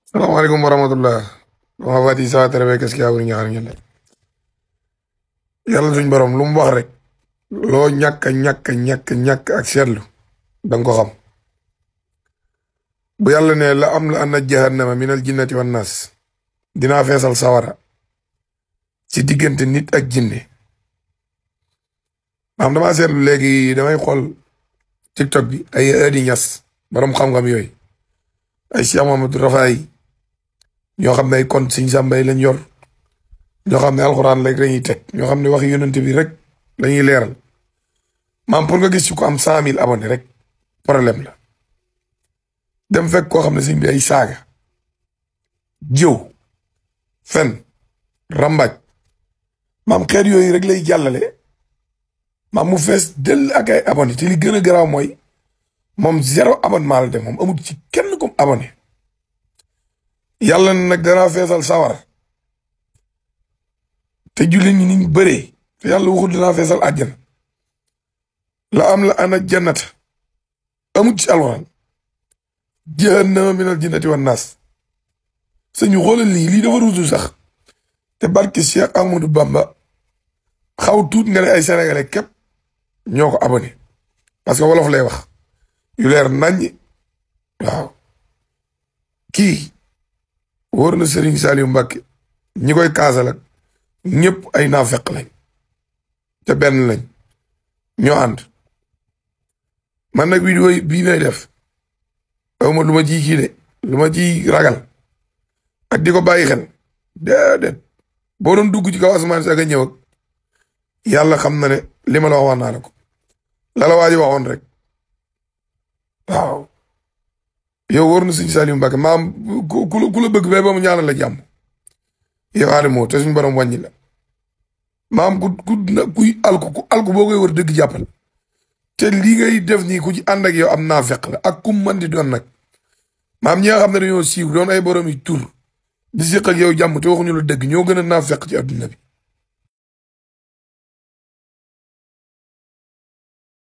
Assalamualaikum warahmatullah. Wa wadi sa tere be keski awri ñaar ngeen yalla suñ borom lu mu wax rek lo ñak ak seetlu dang ko xam bu yalla ne la am la anna jahannama min al jinnati wan nas dina fessal sawara ci digënté nit ak jinné am dama seetlu légui damay xol TikTok bi ay heudi ñass borom xam-xam yoy ay Cheikh Mamadou Rafay ñoo xam ne ay kon Sëñ Sàmbay lañ yor ñoo xam ne alxuraan rek lañuy teg ñoo xam ne wax yonent bi rek lañuy leeral maam pour nga gis ci ko am 100 000 abonnés rek problème la dem fekk koo xam ne sëñ bi ay saaga jëw fen rambaaj maam xeet yooyu rek lay jàllale maam mu fees dell ak ay abonné te li gën a garaaw mooy moom 0 abonnement la dem moom amul ci kenn comme abonné yàlla nag danaa feesal sawar te jullit ñi niñ bëree te yàlla waxul danaa feesal àjjana la am la ana jannata amut ci alxuraan jahannama minal jinnati wan naas sañu xoolal lii dafa ruutu sax te barke Cheikh Ahmadou Bamba xaw tuut nga ne ay sénégalais képp ñoo ko abonné parce que wolof lay wax yu leer naññ waaw kii wóor na Serigne Saliou Mbacké ñi koy kaasal ak ñëpp ay naafeq lañ te benn lañ ñoo ànd man nag vidéo bii may def awma lu ma ji kii de lu ma ji ragal ak di ko bàyyi xel déedéet boo doon dugg ci kaw asamaan si ak a ñëw ak yàlla xam na ne li ma la wax naa la ko la la waa ji waxoon rek waaw yow wóor na Sëñ Saliou Mbacké maam ku la bëgg ba ba mu ñaanal la jàmm yow Adamo te suñu borom wàññi la maam kuy alku boo koy wër dëgg jàppal te lii ngay def nii ku ci ànd ak yow am naa fekk la ak kum man di doon nag maam ñi nga xam ne dañoo siiw doon ay borom yi tur di siq ak yow jàmm te waxuñu la dëgg ñoo gën a naa fekk ci adduna bi